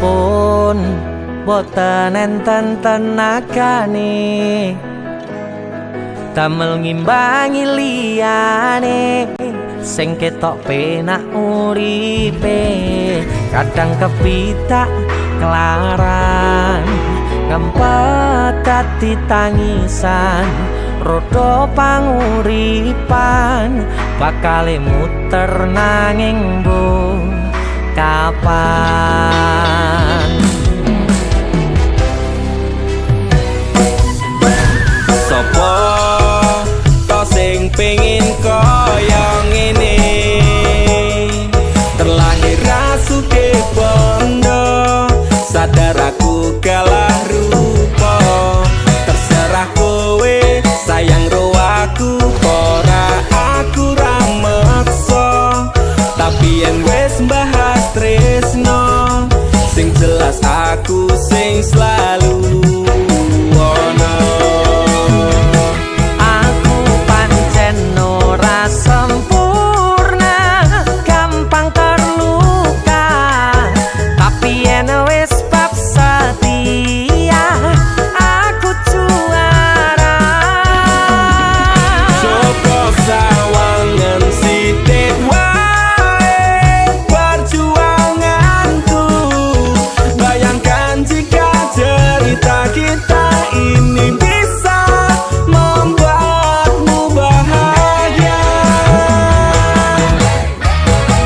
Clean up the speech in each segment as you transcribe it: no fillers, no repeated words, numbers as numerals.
sampun boten enten tenagane damel ngimbangi liyane sing ketok penak uripe kadang kepitak kelaran ngempet dadi tangisan rodo panguripan bakale muter nanging mbuh kapan sopo to sing pengin kaya ngene terlahir rasuke bondo sadar aku kalah rupa terserah kowe sayang ro aku ora aku ra meksa tapi yen wis bahas tresno sing jelas aku sing selalu ono aku pancen ora sempurna gampang terluka tapi yen wis bab setia aku juara Joko sawangan sithik wae perjuanganku bayangkan jika cerita kita ini bisa membuatmu bahagia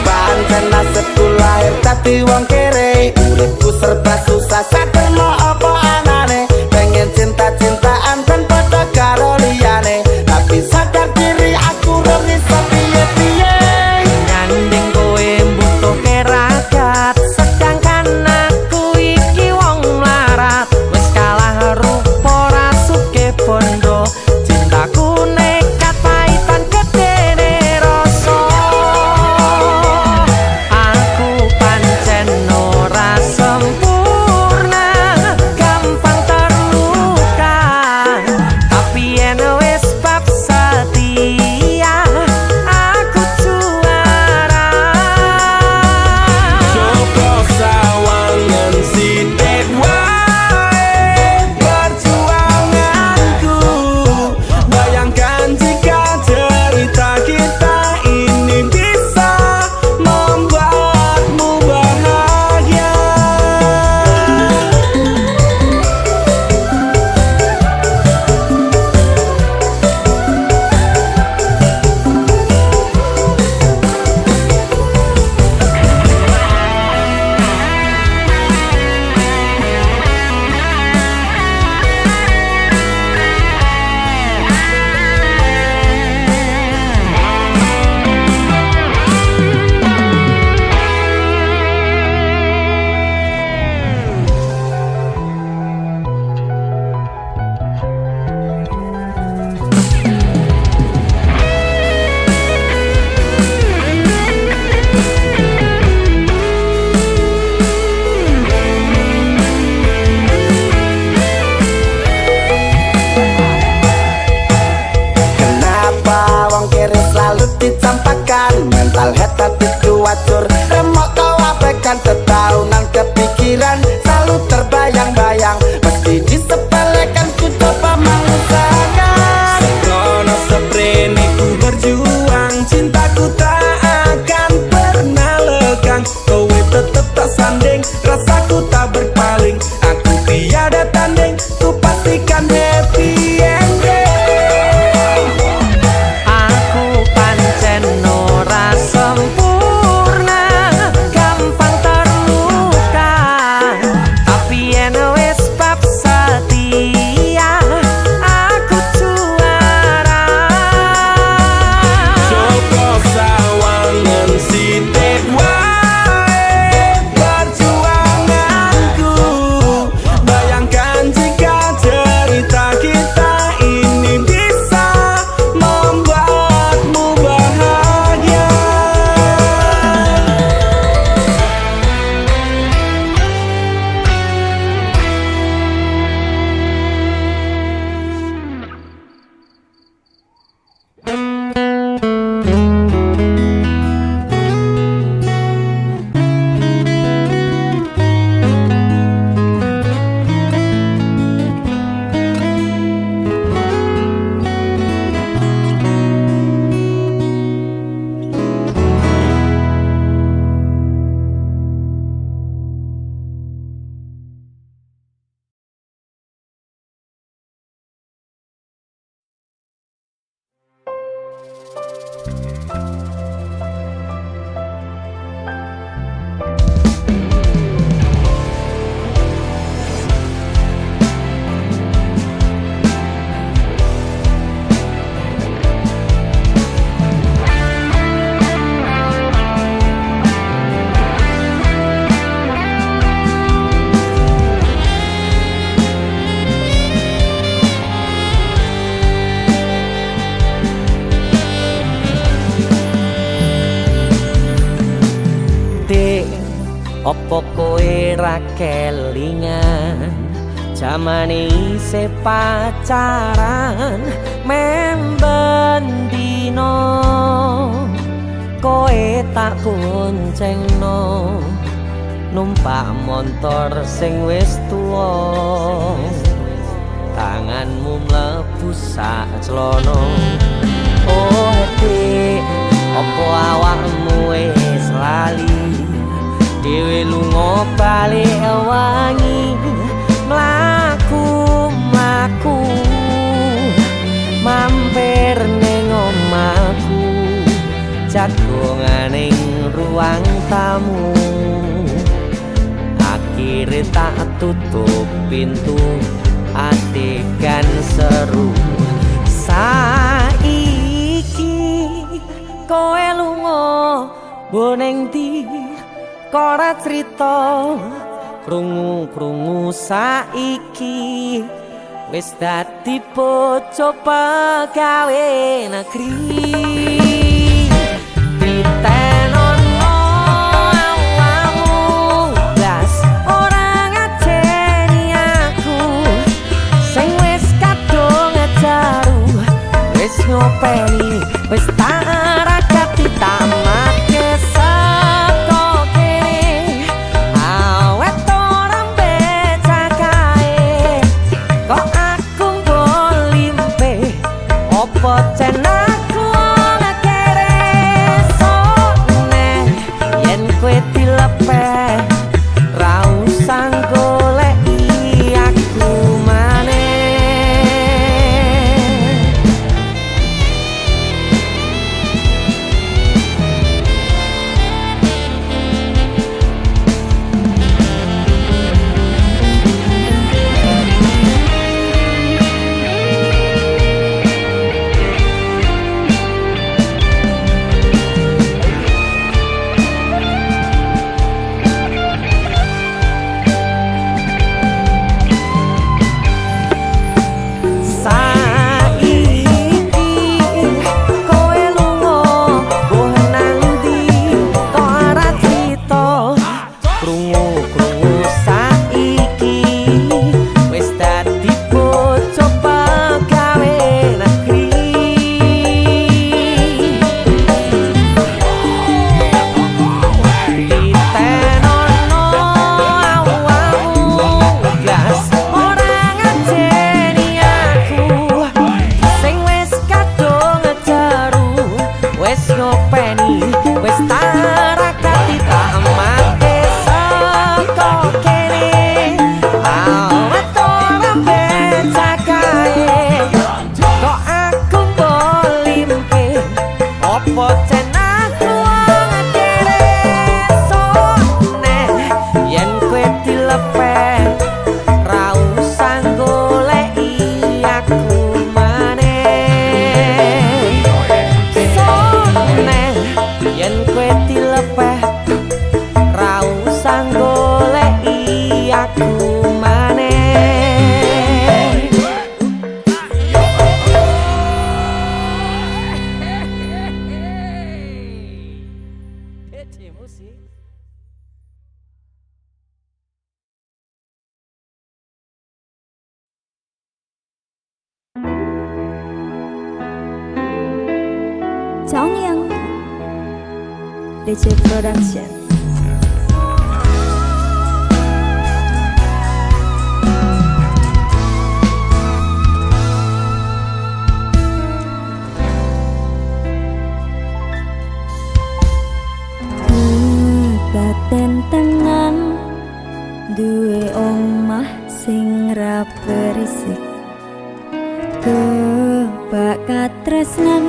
pancen nasibku lahir tapi wong kere uripku serba susah saterno apa anane pengen cinta-cintaan tanpa karo liyane tapi sadar diri aku ora iso piye-piye nyanding kowe mbutuhke ragat sedangkan aku iki wong mlarat wis kalah rupa rasuke bondo cintaku nekat paitan gedene rasa aku pancen ora sempurna gampang terluka tapi yen wis bab setia aku juara Joko sawangan sithik wae perjuanganku bayangkan jika cerita kita ini bisa membuatmu bahagia Kenapa wong kiri selalu dicampakkan mental head tapi kuacur remok kau abaikan setaunan kepikiran selalu terbayang-bayang meski disepelekan ku coba mengusahakan sekono seprene ku berjuang cintaku tak akan pernah lekang kowe tetep tak sanding rasaku tak berpaling aku tiada tanding ku pastikan happy ending aku pancen ora sempurna gampang terluka tapi yen Opo kowe ra kelingan jamane isih pacaran memben dino kowe tak goncengno numpak motor sing wis tuwa tanganmu mlebu sak celana oh hati opo awakmu wis lali dhewe lunga balik wangi mlaku mampir ning omahku jagonganing ruang tamu akhire tak tutup pintu adegan seru saiki kowe lunga boning ndi ora crita krungu-krungu saiki wis dadi bojo pegawe negeri ditenono awakmu blas ora ngajeni aku sing wis kadung jaru wis ngopeni wis tak rakati tamake Pocen aku ngekere sone yen kowe dilepeh ra usah goleki aku maneh 정영 DJ Production. Baten tengan duwe omah sing ra berisik kebak katresnan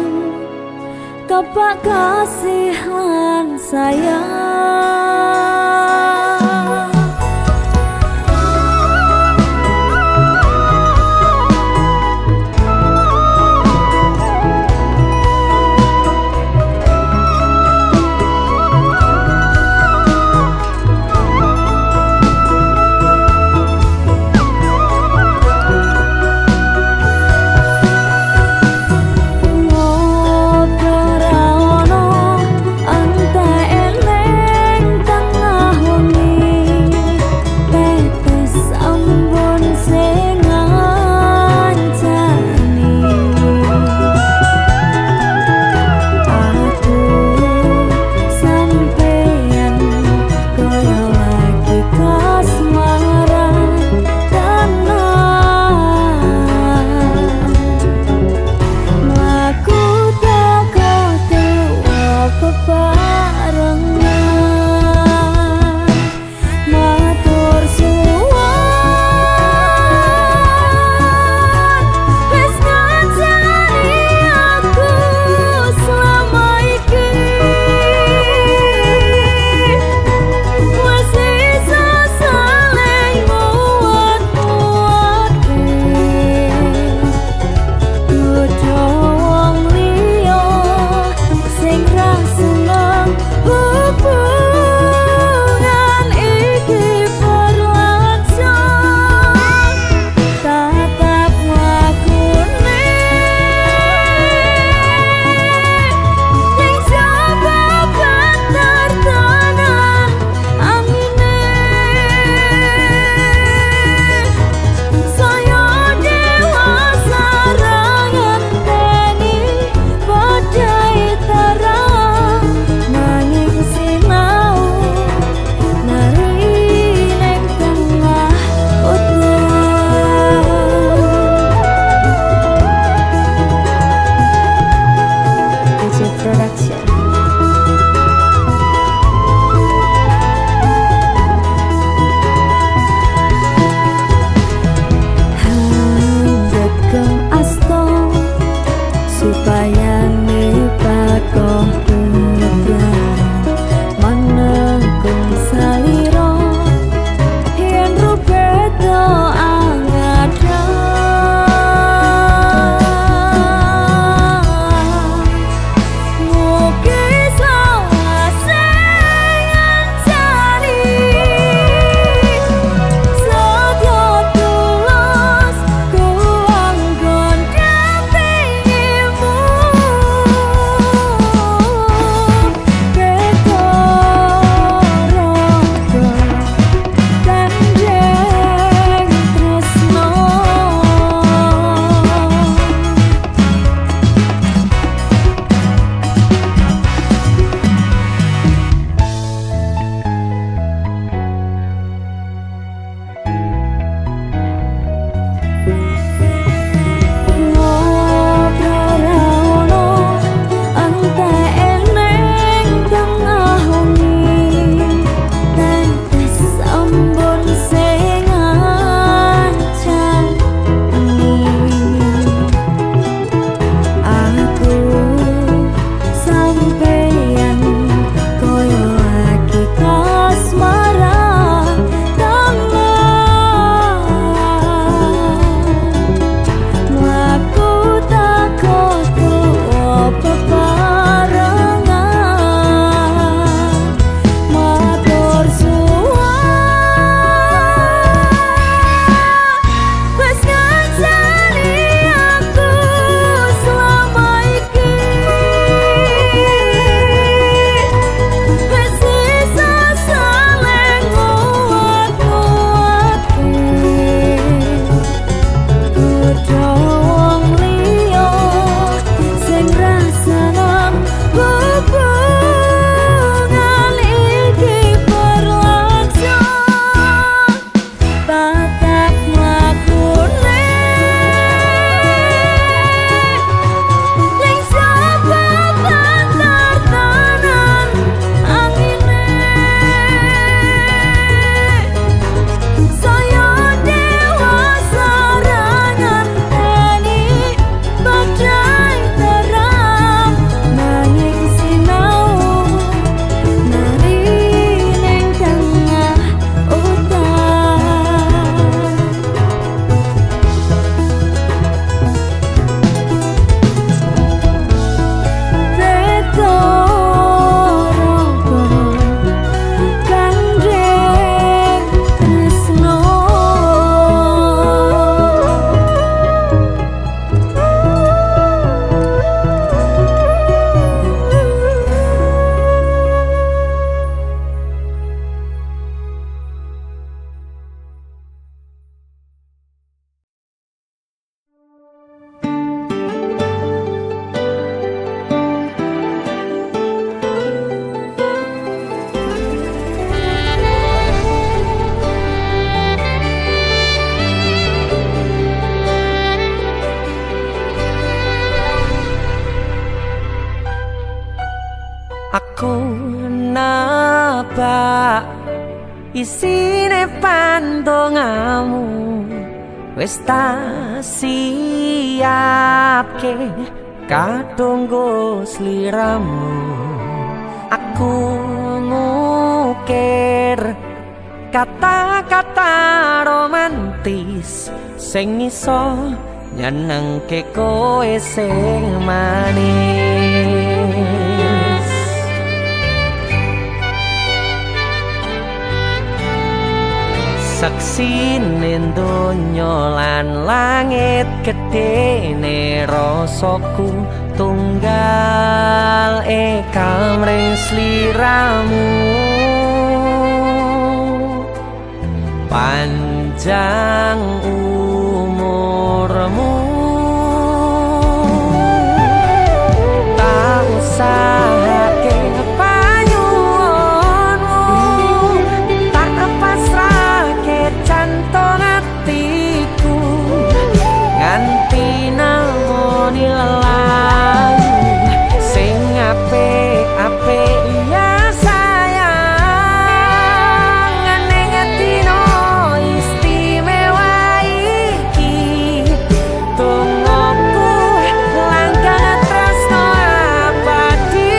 kebak kasih lan sayang isine pandongamu wis tak siapke kadunggo sliramu. Aku ngukir kata-kata romantis sing iso nyenengke kowe sing manis. Saksine donya lan langit gedene rasaku tunggal kamring sliramu. Panjang umurmu, tak usahake panyuwunmu, tak pasrahke jantung atiku nganti namoni lelayu sing apik-apik ya sayang. Ning dino istimewa iki tungguku langkah tresno abadi.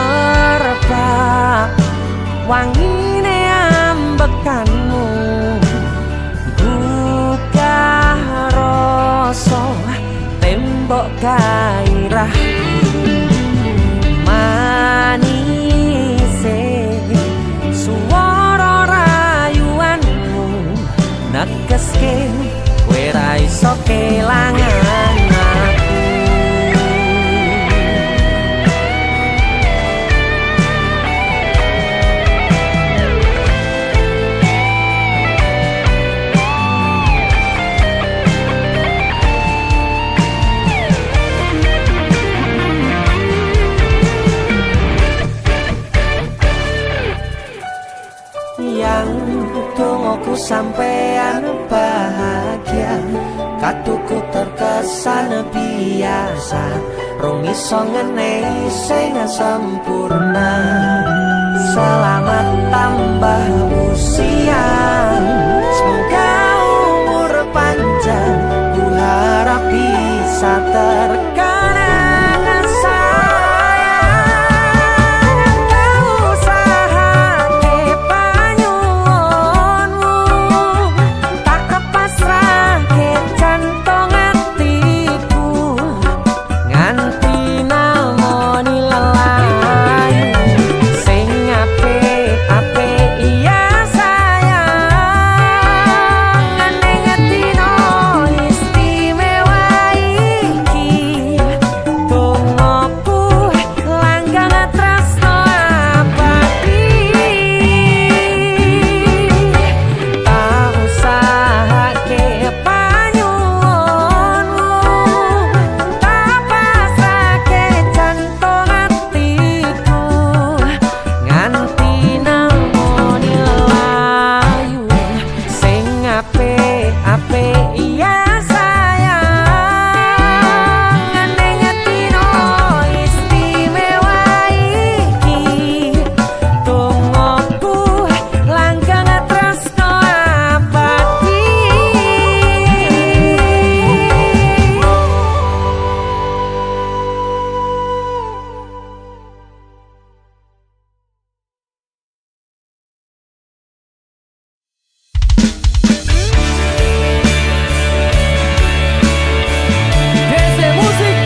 Semerbak wangine ambekanmu buka rasa tembok gairah manise suara rayuanmu negeske kowe ra iso kelangan aku. Yang tungguku sampean bahagia, katuku terkesan biasa, rung iso ngenehi sing sempurna. Selamat tambah usia, semoga umur panjang, ku harap bisa terkenang sayang. Tak usahake panyuwunmu, tak pasrahke jantung atiku nganti namoni lelayu sing apik-apik ya sayang. Ning dino istimewa iki tungguku langkah tresno abadi. Tak usahake panyuwunmu, tak pasrahke jantung atiku nganti namoni lelayu sing apik-apik ya sayang. Ning dino istimewa iki tungguku langkah tresno abadi. DC Musik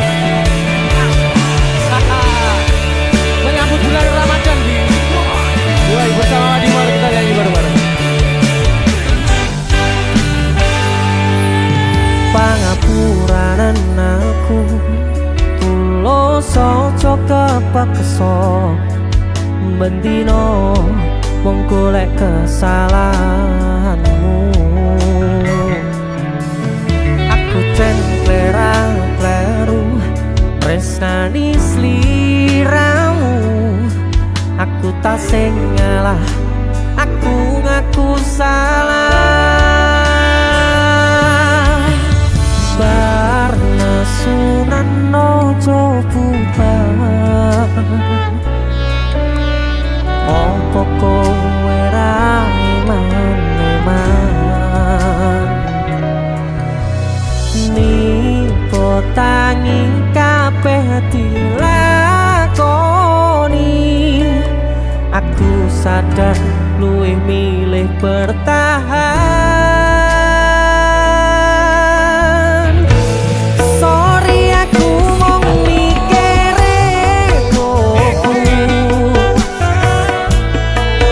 menyambut bulan Ramadan di Yoi, bersama Adi, mari kita nyanyi bareng-bareng. Pangapuranan aku tuloso coba pakso bendino mung golek kesalahanmu. Aku centlera kleru resnani sliramu, aku tak sing ngalah, aku ngaku salah. Bar nesunan ojo bubar. Opo kowe ra iman-iman nipo tangi kabeh dilakoni. Aku sadar luwih milih bertahan. Sorry aku mong mikire koku,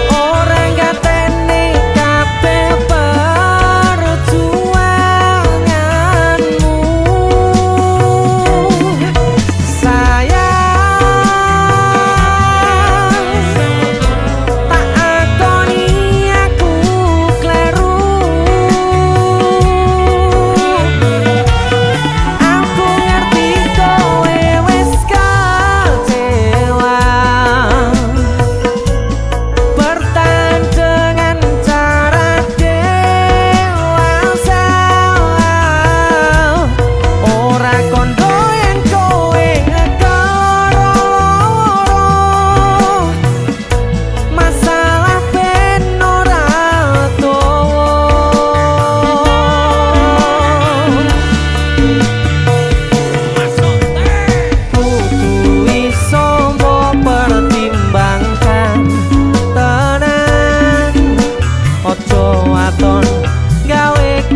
ora ngateni kabeh perjuanganmu.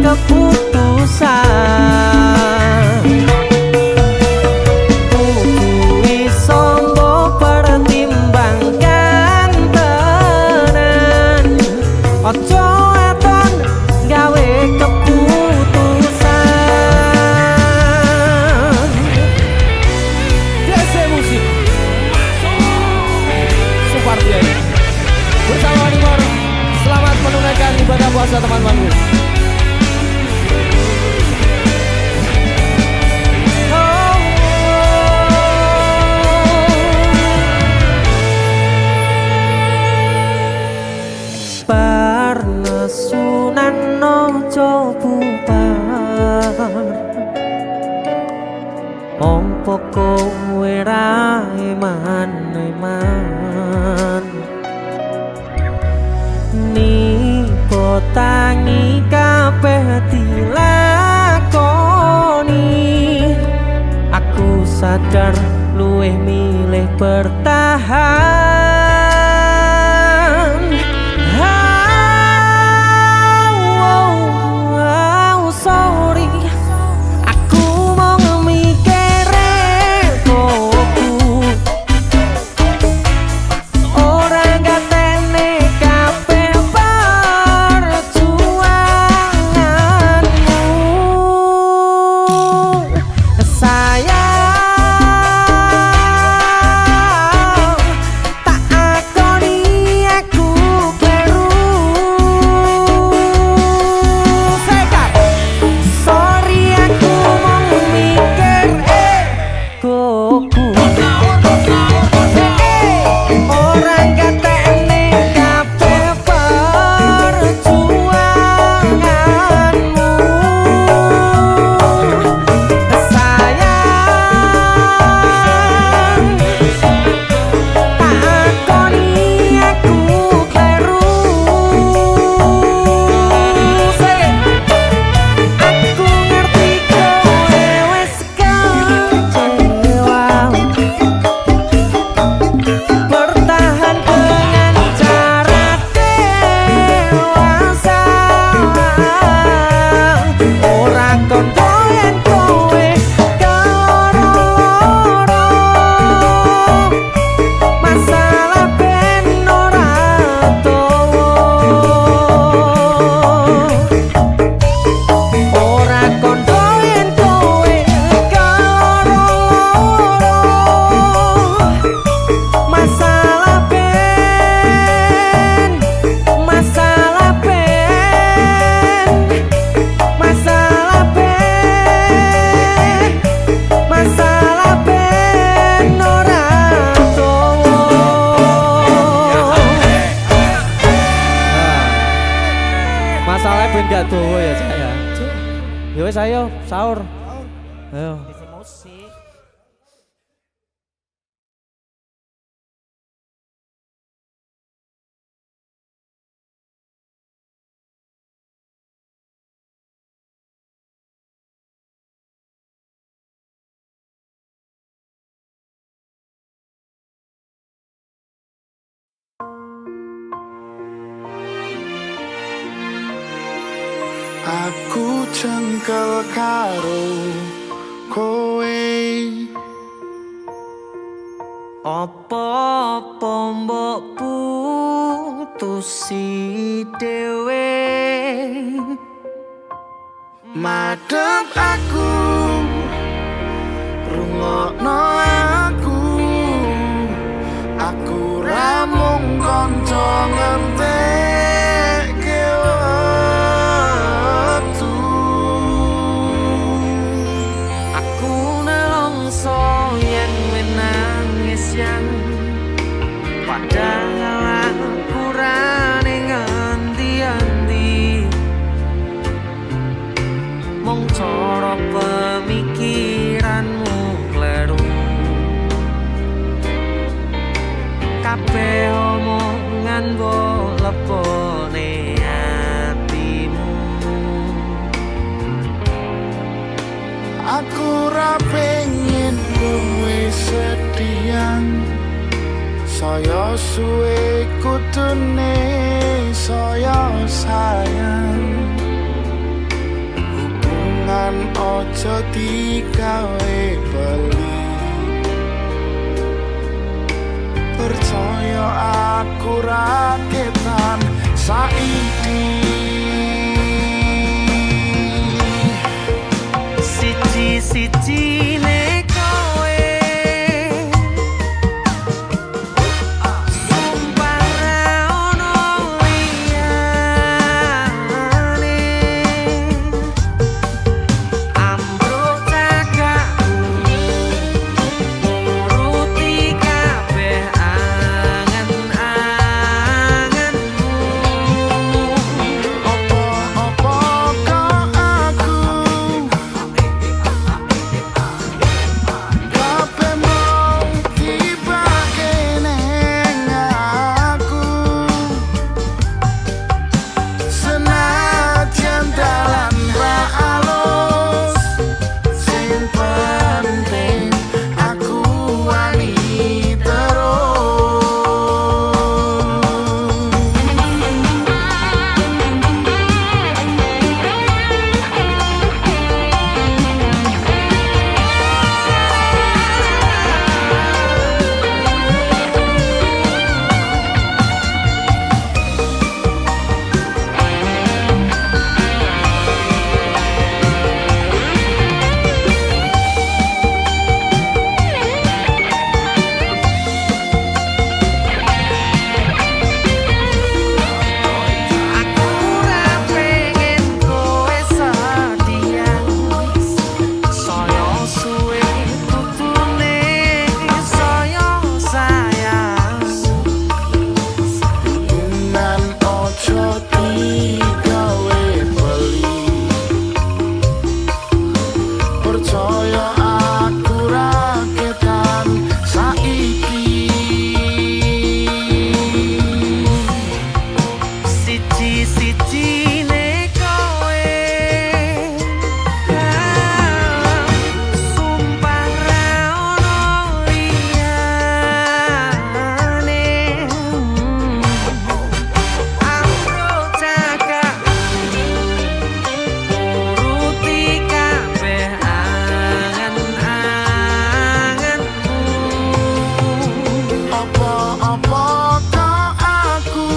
Keputusan kudu iso mbok pertimbangkan tenan, ojo aton gawe keputusan. DC Musik Supardi bersama Dimor. Selamat menunaikan ibadah puasa teman-temanku. Parnesunan ojo bubar, opo kowe ra iman-iman nipo tangi kabeh dilakoni. Aku sadar luwih milih bertahan. Sorry, aku mau mikire koku, ora ngateni kabeh perjuanganmu. Sayang, tak akoni aku kleru. Sorry aku mau mikir koku, orang ngateni kabeh perjuanganmu. Sayang, tak akoni aku kleru. Aku ngerti kowe wis kecewa, bertahan dengan cara dewasa. Ora kondo yen kowe kaloro, masalah ben ora towo. Ora kondo yen kowe kaloro, masalah ben, masalah ben, masalah ben, masalah ben ora towo. Masalahnya ben gak dowo ya saya. Ya wis ayo sahur. Ayo. Aku jengkel karo kowe. Apa-apa mbok putusi dhewe. Madhep aku, rungokno aku ra mung kanca ngentekke wektu. Aku nelongso yen menangis yang padahal aku rane ngendi-endi. Mung cara pemikiranmu kleru. Kabeh omongan mbok lepone atimu. Aku ra pengen kowe sedihan, saya suwe kudune saya sayang. Hubungan ojo digawe beli. Percaya aku ra ketan saiki. Siji-sijine kowe sumpah ra ono liyane. Ambruk cagakku nuruti kabeh angen-angenmu. Apa-apa kok aku kabeh mau dibake ning aku. Senajan dalan ra alus, sing penting aku wani terus. Aku ra pengen kowe sedihan, saya suwe tutune saya sayang. Hubungan ojo digawe beli. Percaya aku ra ketan saiki. Siji-sijine kowe sumpah ra ono liyane. Ambruk cagakku nuruti kabeh angen-angenmu. Apa-apa kok aku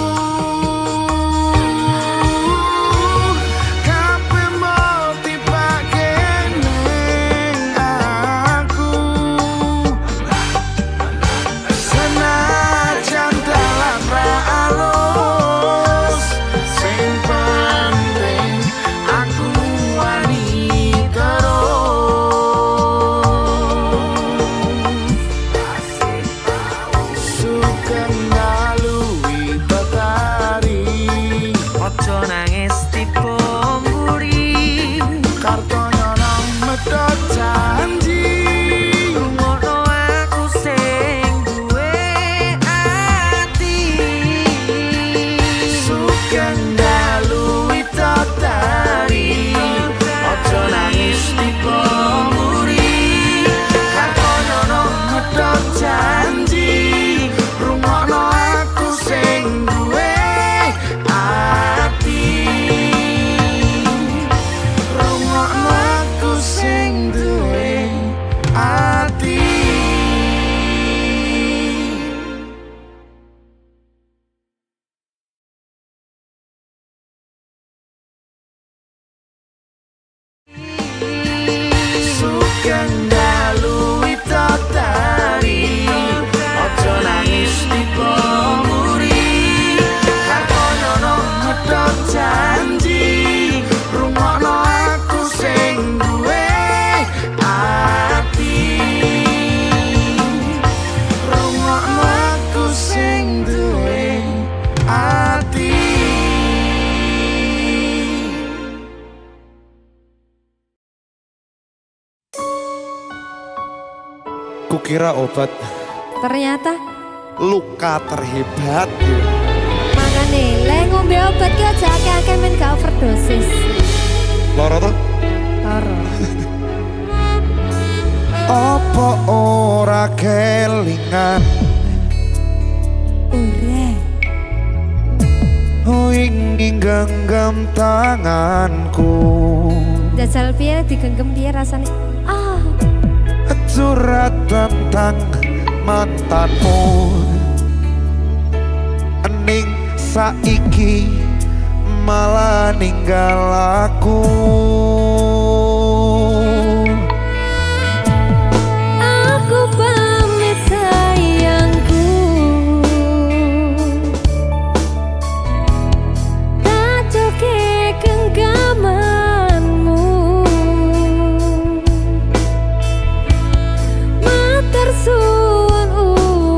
kabeh mau dibake ning aku. Senajan dalan ra alus, sing penting aku wani terus. Sugeng ngalui tetari, Ojo nangis tipe mburi. kartonya nang medhot janji. Rungokno aku sing duwe ati. Sugeng ngalui tetari, ojo nangis tipe mburi. Kartonya nang medhot janji, rungokno Kukira obat Ternyata luka terhebat. makane le ngombe obat ki aja akeh-akeh men gak overdosis. Loro tuh? Loro. Apa ora kelingan Ora. oh ingin genggam tanganku Jajal piye digenggam piye rasane? Ah, curhat tentang mantanmu ening saiki malah ninggal aku. aku pamit sayangku. Tak joge genggamanmu. Matur suwun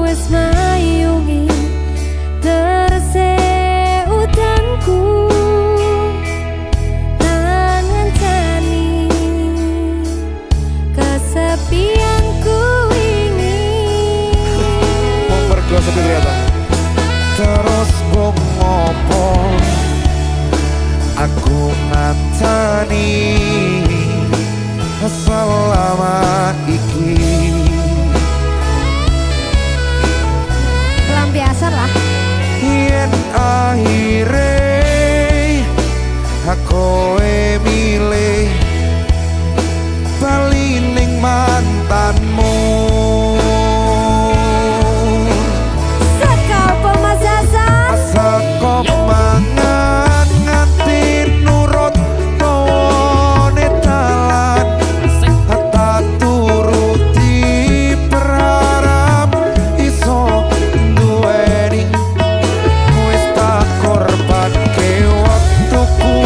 wis mayungi terse udanku. Lan ngancani kesepianku ini. Mau mergo sepi ternyata. Terus bong ngopo aku ngantani selama iki. Pelampiasan lah. Yen akhire aku milih bali ning mantanmu. Sekal pemasasan. Seko mangan nganti nurut dawane dalan tak turuti berharap iso duweni wis tak korbanke waktuku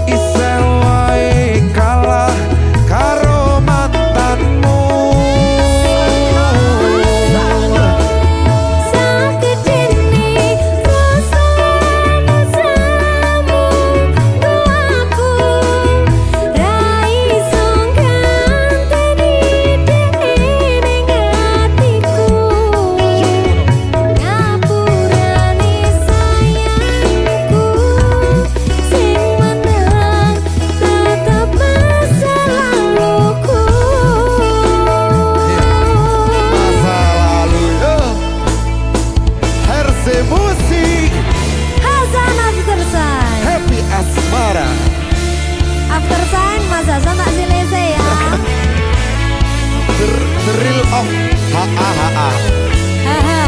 isih wae kalah karo mantanmu. Sakit ini rasa nasamu. Doaku rai songganteni ning hatiku. Ngapurani sayangku. Sing menang tetap masa laluku. Masa lalu Herse Musik Hasan After Sign. Happy Asmara. After Sign Mas Hasan tak silese ya. The Real of HAHA. Haha.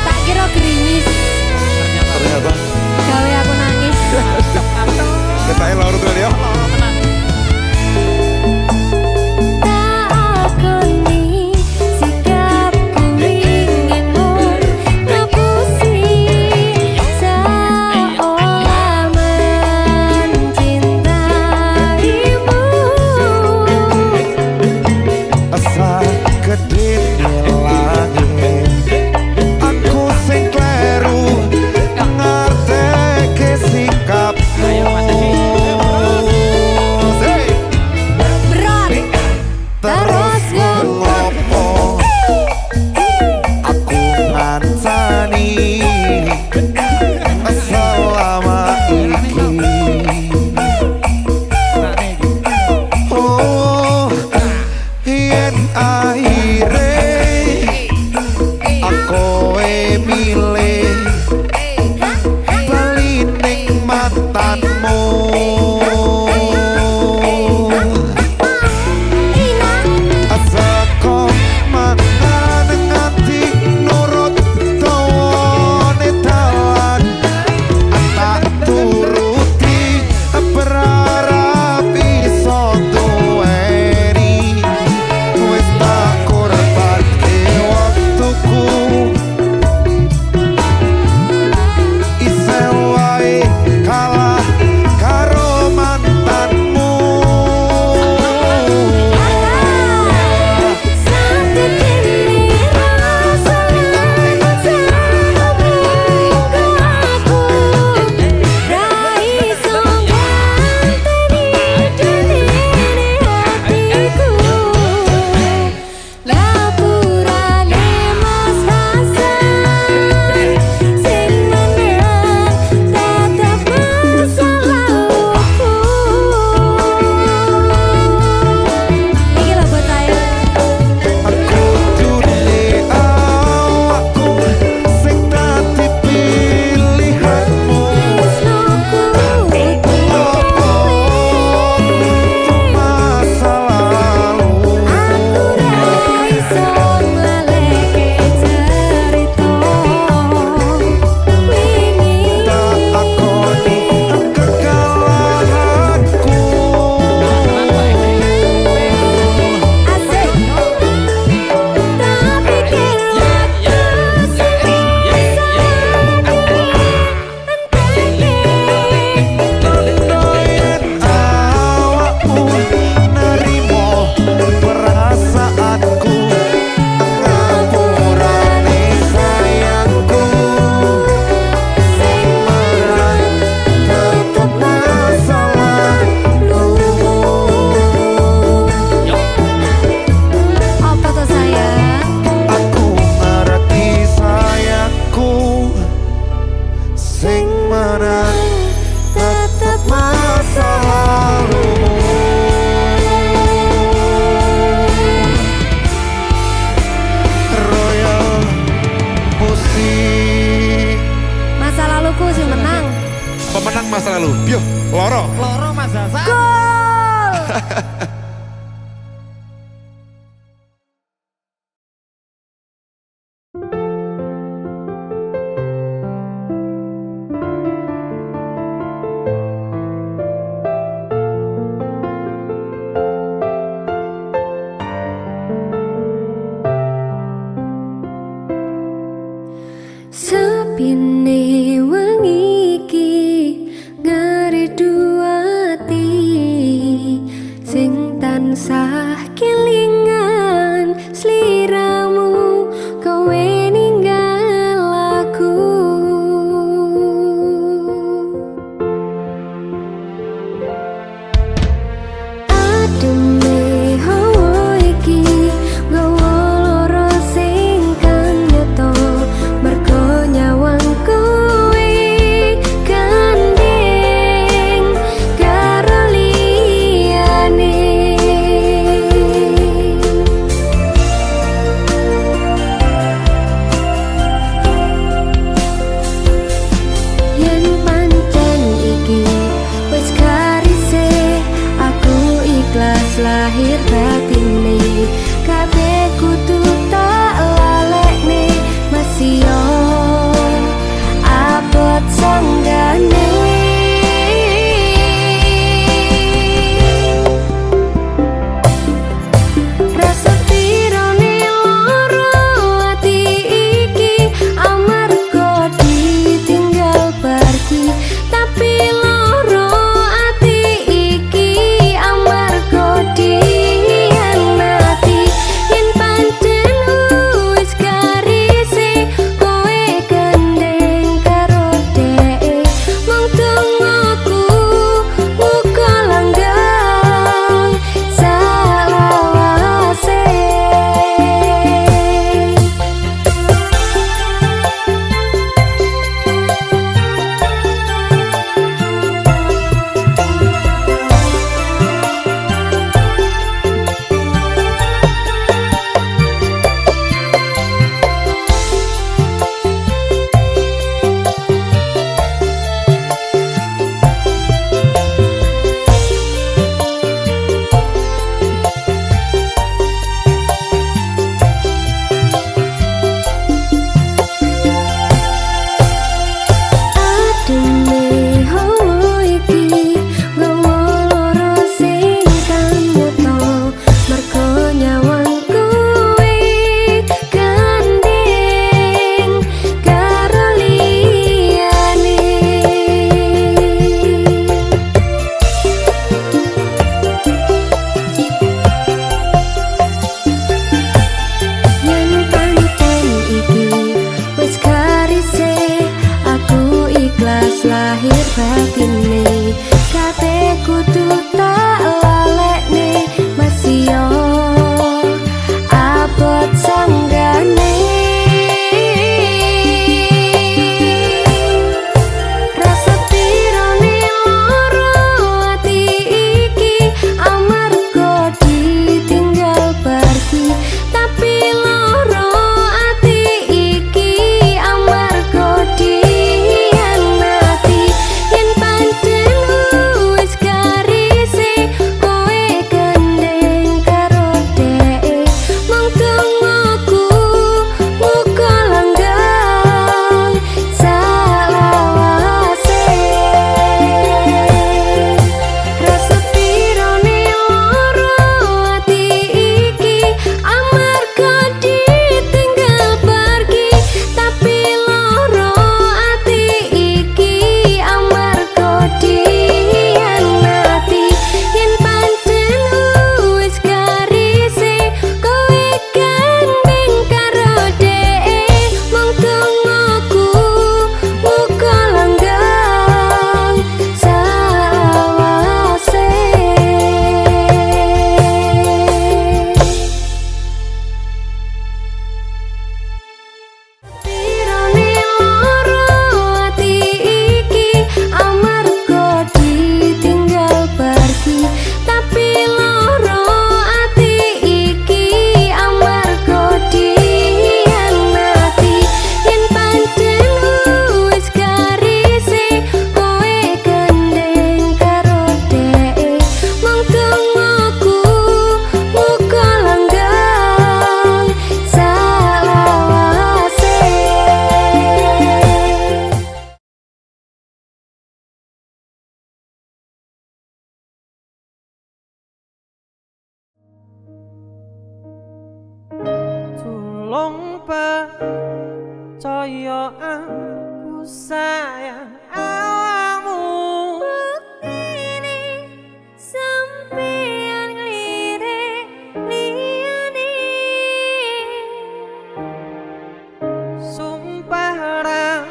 Tak kira gerimis Ternyata gawe aku nangis. kita larut kan ya. Tak akoni sikapku inginmu ngapusi seolah mencintaimu. Asa gede langit aku sing kleru ngerteke sikapmu. Sepine wengi iki ngaridu ati sing tansah kelingan sliramu kowe ninggal aku. Ademe hawa iki nggawa lara sing kang nyata mergo nyawang kowe gandeng karo liyane. Yen pancen iki wis garise aku ikhlas lahir batine kabeh kudu tak lalekne masih yo abot sanggane. Rasa pirane loro ati iki amarga ditinggal pergi tapi loro ati iki amarga ditinggal Tolong percaya aku sayang awakmu. Buktine sampeyan lirik liyane. Sumpah ra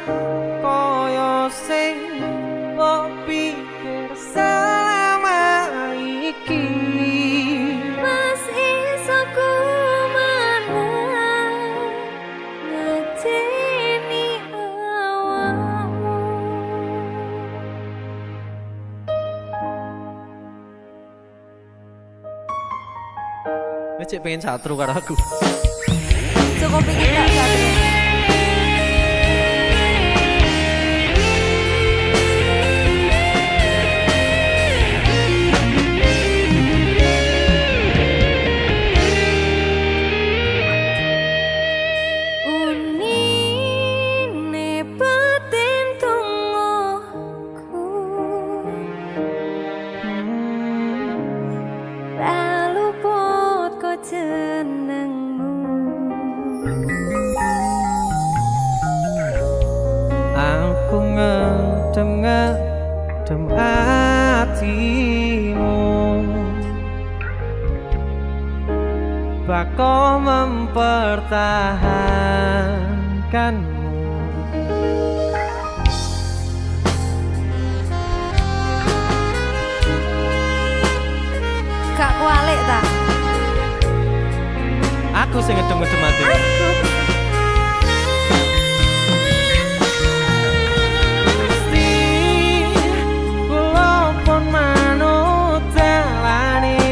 koyo sing mbok pikir selama iki. Mas iso ku menang ngajeni awakmu. Cek pengen satru karo aku. Cukup pikir gak satu. Unine batin tungguku, lalu pot kok jenengmu. Aku ngedem hatimu, bako mempertahankanmu. Gak kualik ta? Aku sing ngedem-ngedem hatimu. Gusti, kula pun manut jalani.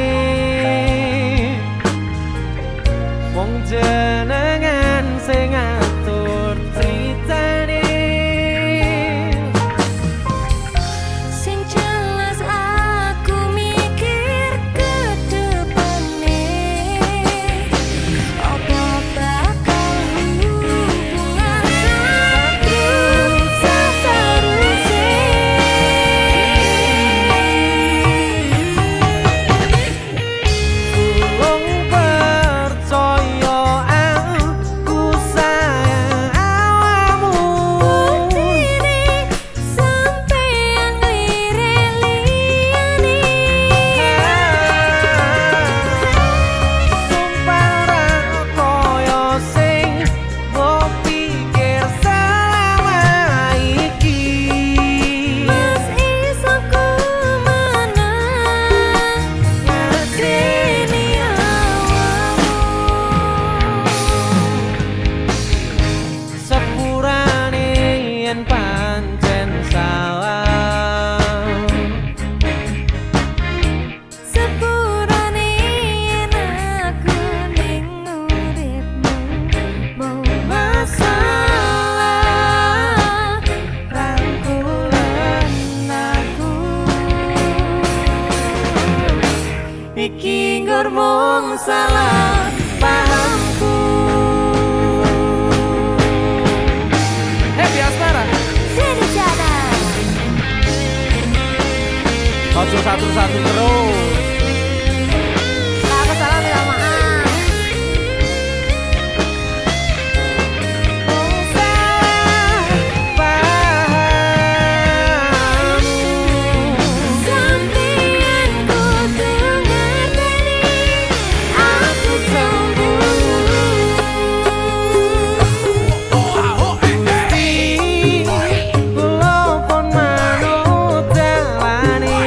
Wong jenengan sing ngatur critane. Sing jelas aku mikir ke depane. Apa bakal hubungan terus seterusnya. Wong percaya aku sayang awakmu. Buktine sampeyan lirik liyane. Sumpah ra koyo sing mbok pikir selama iki. Mas iso ku menang ngajeni awakmu. Sepurane yen pancen salah, Sepurane yen aku ning uripmu mau masalah, rangkulan aku. Iki ngurmung salah pahamku. Happy Asmara. Sini jana. Ojo satu-satu terus. Tak kesalah minta maaf. Wong salah pahammu. Sampeyan kudu ngerteni aku cemburu. Gusti, kula pun manut jalani.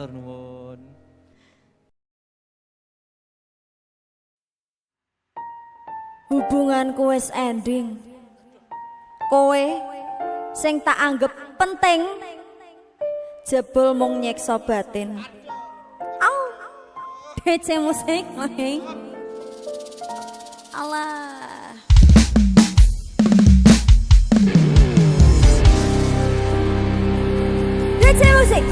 matur nuwun. Hubunganku wis ending. Kowe sing tak anggap penting jebul mung nyiksa batin. Au. DC musik. Allah. DC musik.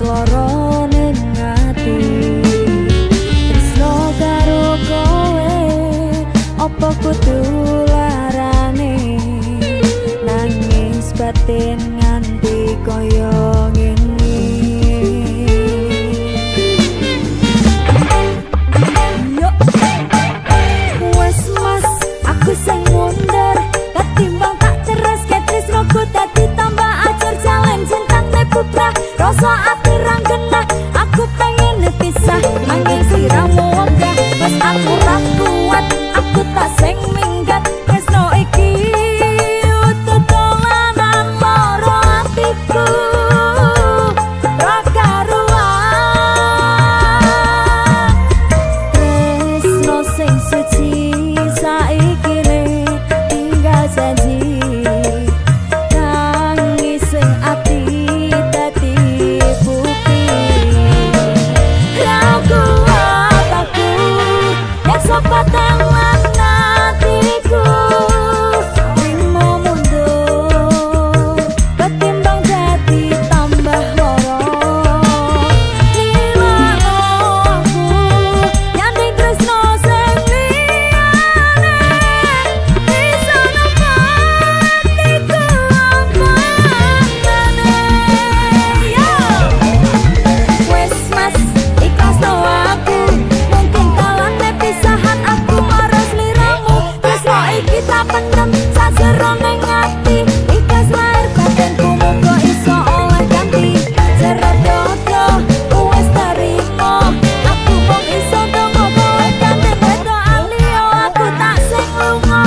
Loro ning ati tresno karo kowe apa kudu larane nangis batin nganti kaya ngene yo wes mas aku sing mundur ketimbang tak ceres ketresno ku dadi tambah ajur jalan cintane bubrah rasa ati rang genah aku pengen pisah angin siramu wegah wes aku ra kuat aku tak sing minggat tresno iki utut dolanan loro atiku ra karuan tresno sing suci saiki ne tinggal janji nangis sing ati Patang hatiku Rimo mundur ketimbang jadi tambah loro Hilang aku nyanding tresno sing liyane bisa nempatiku apa maneh yo wes mas ikhlas no aku mungkin kalane pisahan aku harus liramu tresno iki tak pendem sajero ning ati ikhlas lahir batinku muga iso oleh ganti jerat dodo wis terima aku mung iso tunggu kowe ganti wedo alio aku tak sing lunga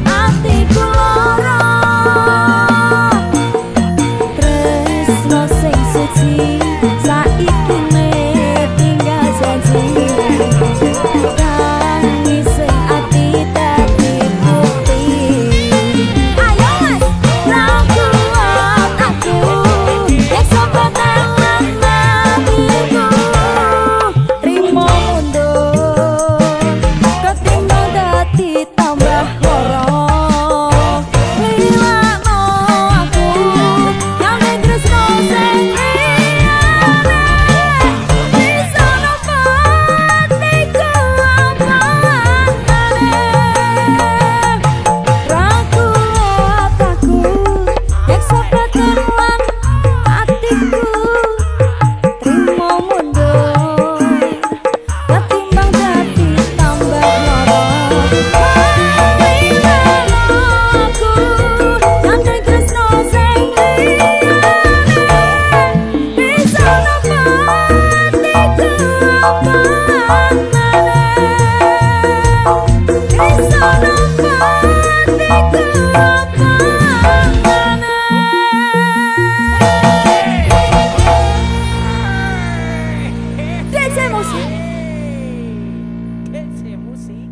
atiku lara tresno sing suci saiki ne tinggal janji nangis sing ati dadi bukti ayo mas ra kuat aku nek sobat tangan hatiku rimo mundur ketimbang dadi tambah loro hilangno aku yang tresno sing liyane bisa nempatiku apa maneh ra kuat aku nek sobat tangan hatiku rimo mundur ketimbang dadi tambah loro hilangno aku yang tresno sing liyane bisa nempatiku apa maneh bisa nempatiku apa maneh DC musik DC musik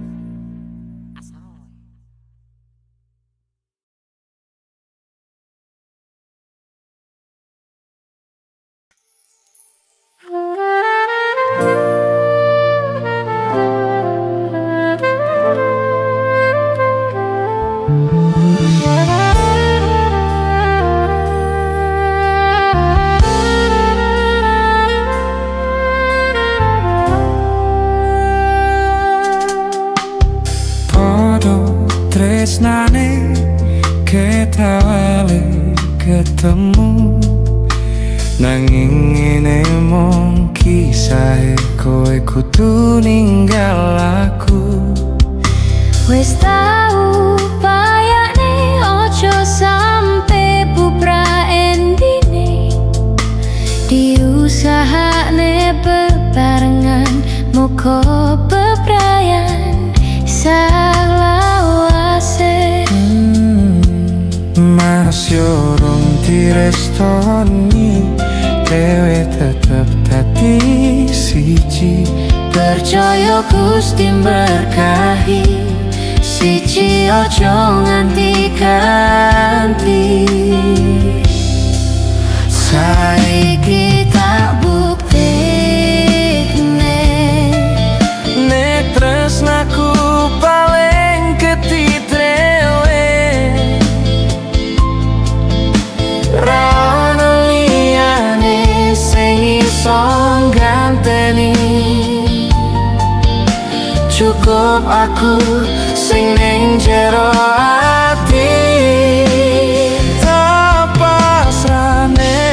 asal. Podo tresnane kita wale ketemu nanging ngene mung kisah kowe kudu ninggal aku Wis tau payane ojo sampe bubra endine, diusahane bebarengan muga bebrayan salawase. Mas yo rong direstoni, dewe tetep dadi siji. Percaya Gusti berkahi, siji ojo nganti ganti. Saiki tak buktikne, Nek tresnaku paling ketidrewe, ra ono liyane sing iso ganteni. Cukup aku sing ning jero ati, tak pasrahne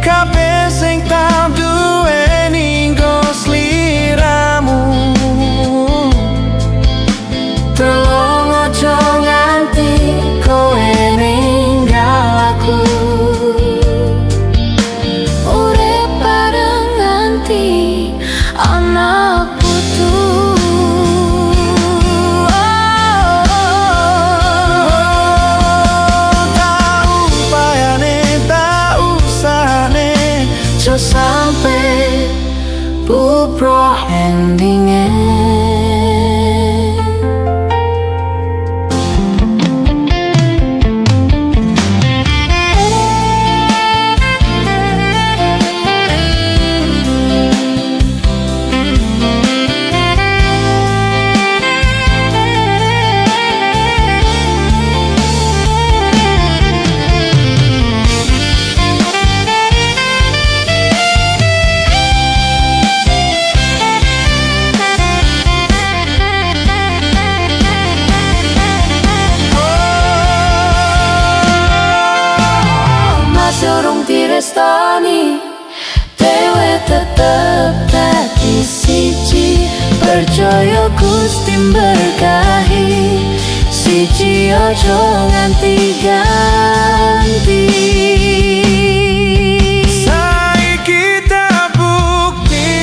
kabeh sing tak duweni nggo sliramu. Tolong aja nganti kowe ninggal aku. urip bareng nganti anak putu. Tak upayane, tak usahane, jo sampe bubro endinge. Durung direstoni, dewe tetep dadi siji. Percaya Gusti berkahi, siji ojo nganti ganti. Saiki tak bukti,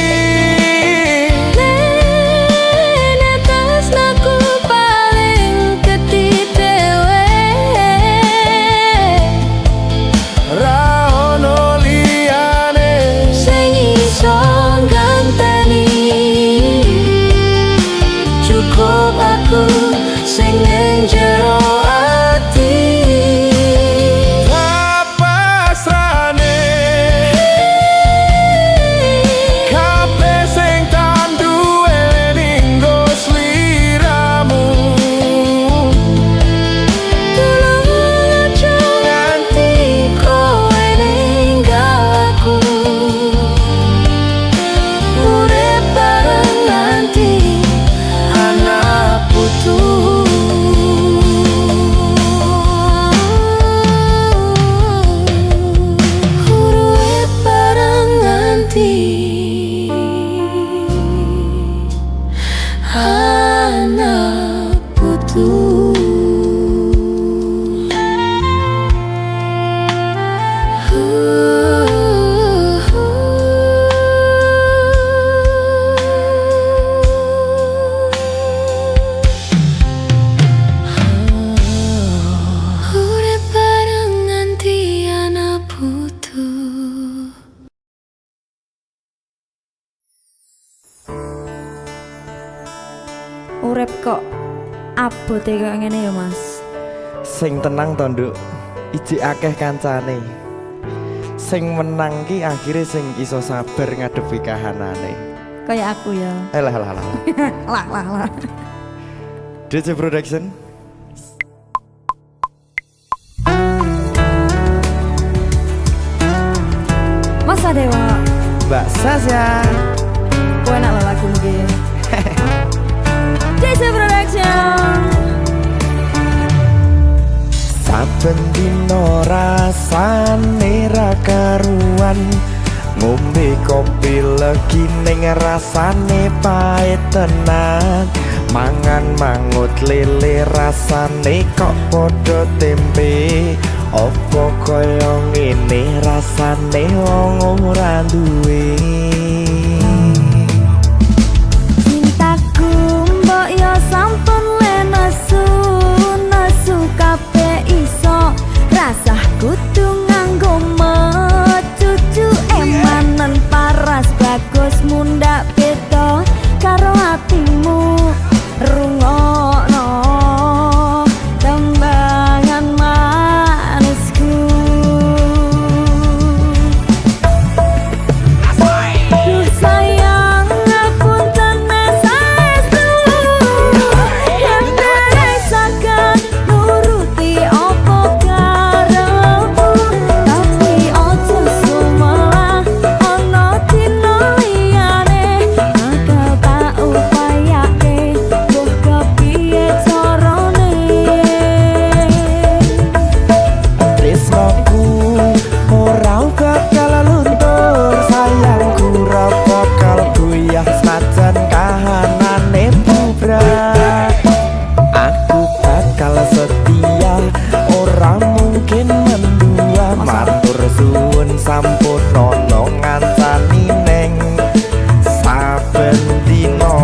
Nek tresnaku paling ketidrewe, ra ono liyane sing iso ganteni. Cukup aku sing ning jero ati, tak pasrahne kabeh sing tak duweni nggo sliramu. tolong aja nganti kowe ninggal aku. Urip bareng nganti anak putu. Urip bareng nganti anak putu. Urip bareng nganti anak putu. Urip kok abote kok ngene ya, Mas. Sing tenang to, Nduk. Iji akeh kancane. Sing menang ki akhire sing iso sabar ngadepi kahanane. Kayak aku ya. Lah. Lah. DC Production. Mas Dewa, Mbak Sasya. kowe enak lho lagu iki. DC Production. Saben dino rasane ra karuan, ngombe kopi legi ning rasane pahit tenan mangan mangut lele rasane kok padha tempe opo kaya ngene rasane wong ora duwe Cintaku mbok yo sampun le nesu kabeh iso rasah kudu nganggo mecucu emanen paras bagus mundak beda karo atimu rungokno tembangan manisku duh sayang ngapunten saestu yen dereng saged nuruti apa karepmu tapi ojo sumelang ana dina liyane bakal tak upayake mbuh kepiye carane tresnoku ora bakal luntur sayangku ora bakal goyah senajan kahanane bubrah aku bakal setia ora mungkin mendua matur suwun sampun ana ngancani neng saben dina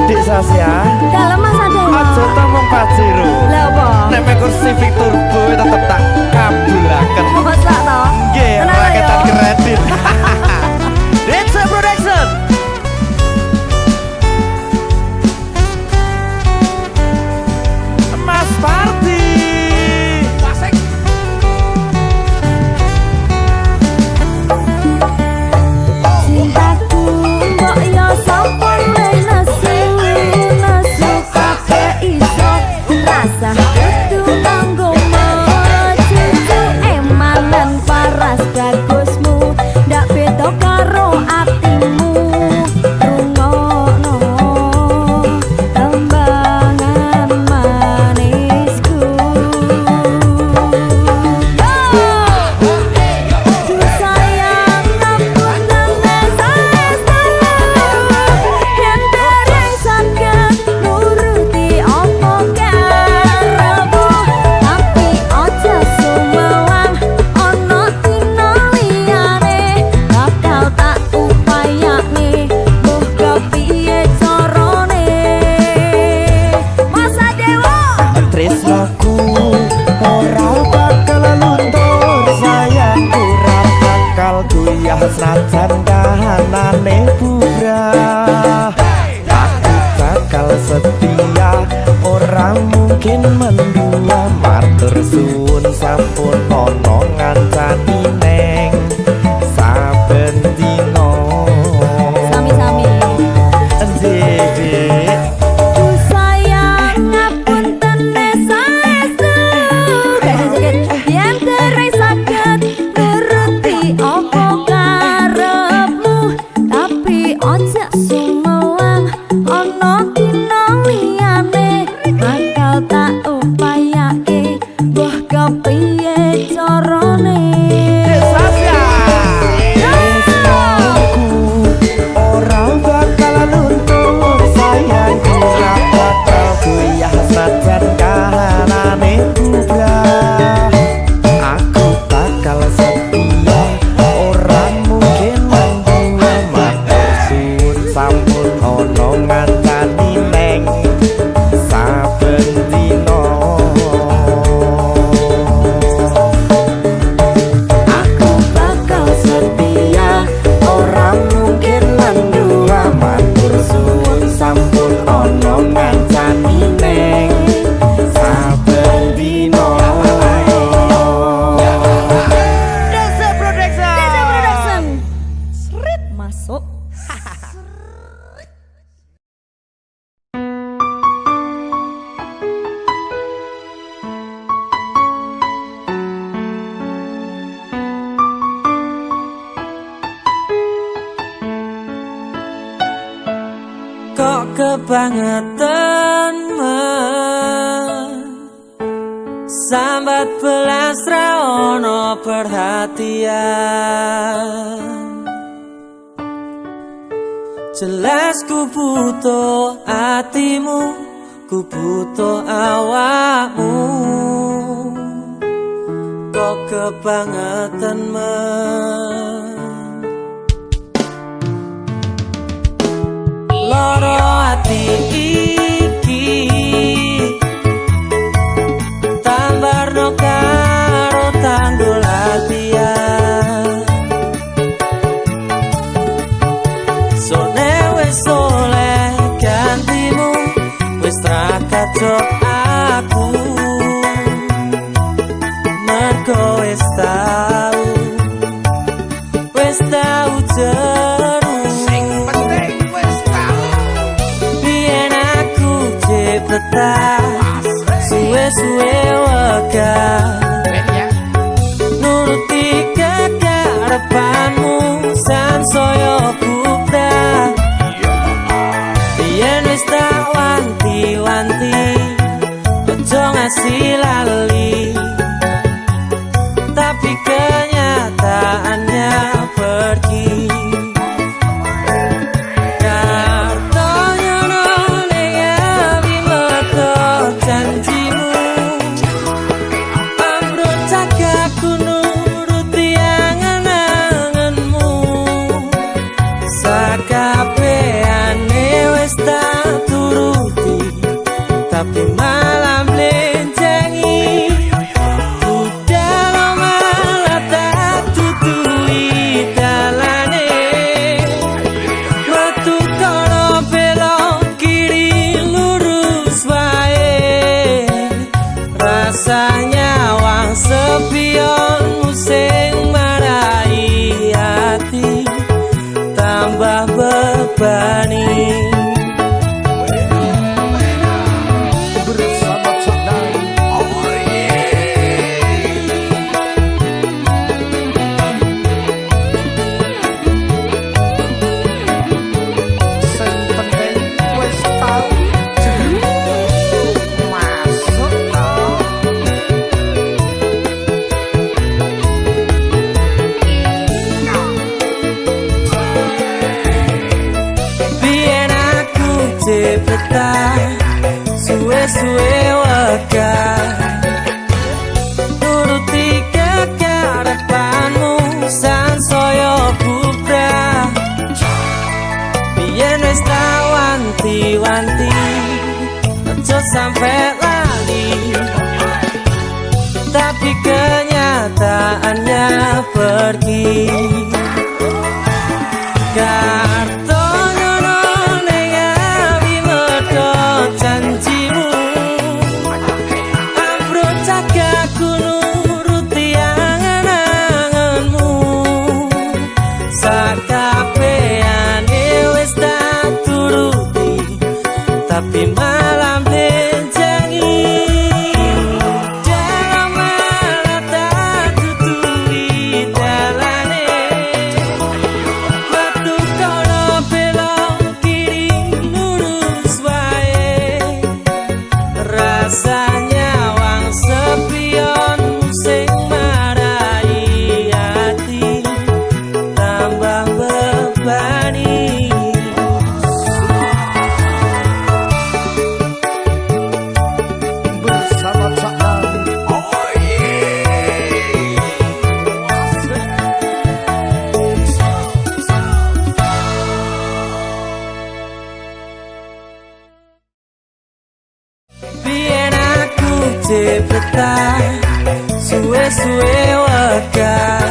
Dik Sasya dalam masa dewa aja tamong Pajero lha apa nek mekur Civic Turbo tetep tak kabulaken masa to nggih Tenang, raketan ayo. kredit It's a production Mas Party Cintaku mbok yo sampun le nesu kabeh iso rasah kudu nganggo mecucu emanen paras bagusmu ndak beda karo atimu rungokno tembangan manisku duh sayang ngapunten saestu yen dereng saged nuruti apa karepmu tapi aja sumelang ana dina liyane bakal tak upayane mbuh kepiye carane masa dewa tresnaku ora bakal luntur sayangku ora bakal goyah senajan kahanane bubrah aku bakal setia ora mungkin mendua matur suwun sampun ana ngancani neng saben dina sami-sami Dik duh sayang ngapunten saestu yen dereng saged nuruti apa karepmu tapi aja sumelang ana dina liyane bakal tak upayake mbuh kepiye carane Sasya tresnaku ora bakal luntur sayangku ora bakal goyah senajan kahanane bubrah aku bakal setia ora mungkin mendua matur suwun sampun ana ngancani neng saben dina aku bakal setia ora mungkin mendua matur suwun sampun ana ngancani neng saben dina Desa Production Srit masuk Kok kebangetan sambat belas ra ono perhatian. Jelas ku butuh hatimu, ku butuh awakmu. Kok kebangetan loro hati iki tambarno karo tanggul latihan. Sone wis oleh gantimu, wis ra kacok aku. Mergo wis tau jeru. Sing penting wis tau. Biyen aku cepetan, suwe-suwe wegah nuruti kekarepanmu sansaya bubrah. Biyen wis tak wanti-wanti ojo ngasih lali, tapi kenyataannya pergi. Kartonya ning awi metu janjimu, ambruk cagaku nuruti angen-angenmu. Sakabehane wis tak turuti, tapi malam mlencengi. Rasanya wang sepionmu sing marai hati, tambah bebani. Bersama Cakdai. Sing penting wis tau masuk tau. Biyen aku cepetan, suwe-suwe wegah nuruti kekarepanmu sansaya bubrah. Biyen wis tak wanti-wanti ojo sampe lali, tapi kenyataannya pergi. Kartonya ning awi metu janjimu, ambruk cagaku nuruti angen-angenmu. Sakabehane wis tak turuti, tapi malam benjangi. Dalam malam tak tuturi dalane, metu kono belok kiri lurus wae. Rasanya wang sepionmu sing marai hati, tambah bebani. Bersama Cakdai. Biyen aku cepetan, suwe-suwe wegah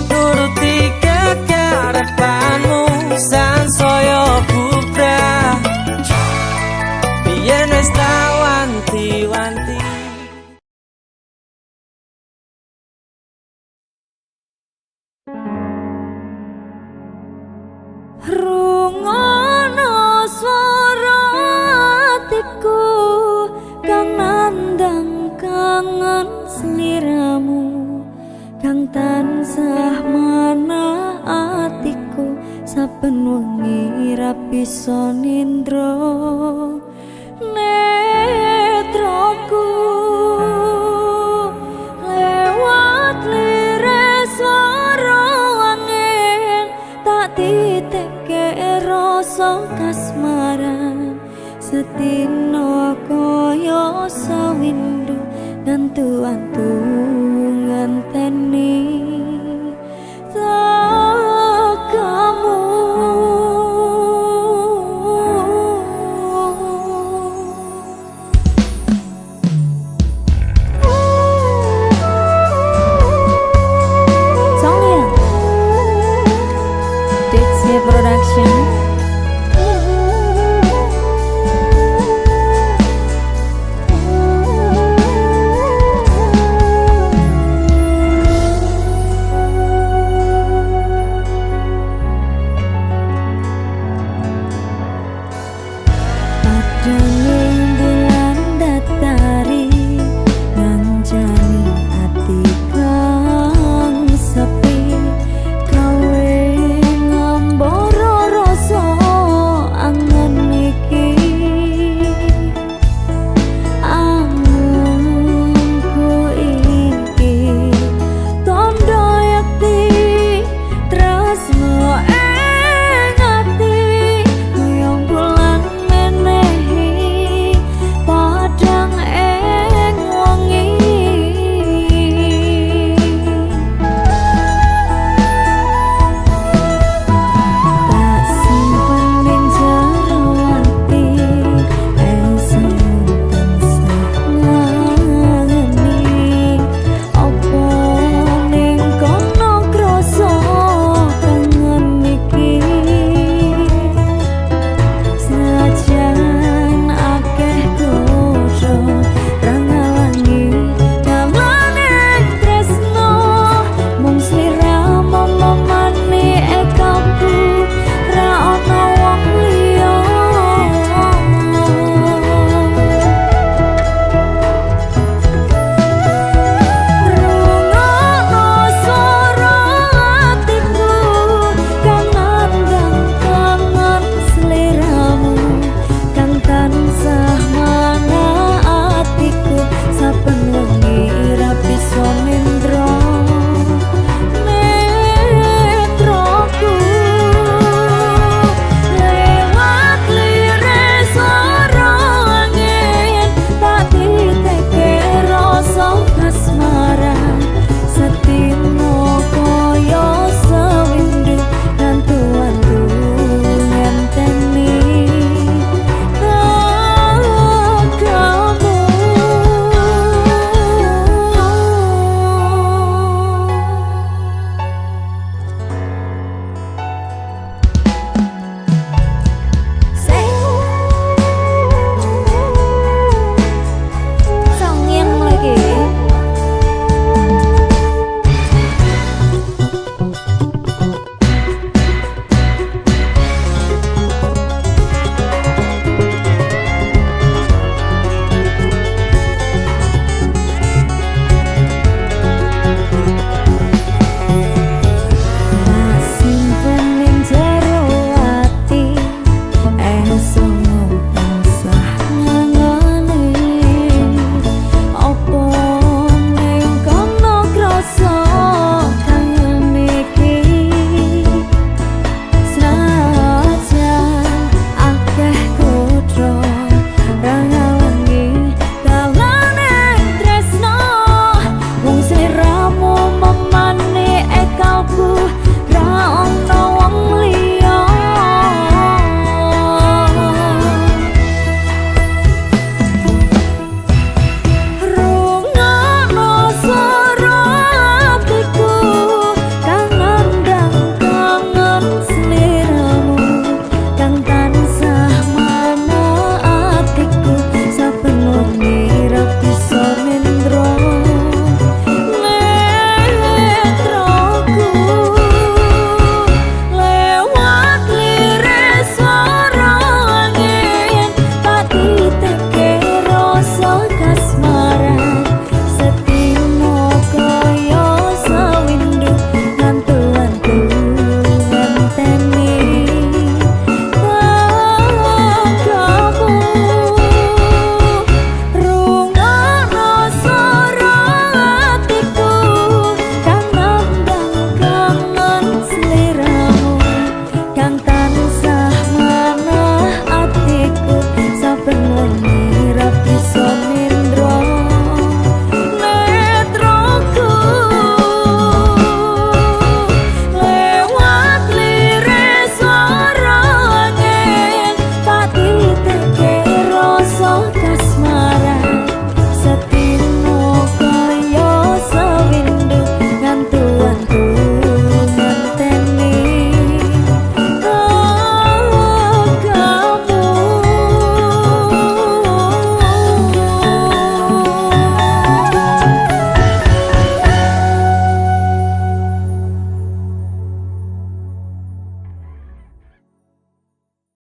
nuruti kekarepanmu sansaya bubrah. Biyen wis tak wanti-wanti. Rungono swara atiku kang nandang kangen sliramu, kang tansah mana atiku saben wengi ra bisa nindra netraku. rasa kasmaran setino koyo sawindu nantu-antu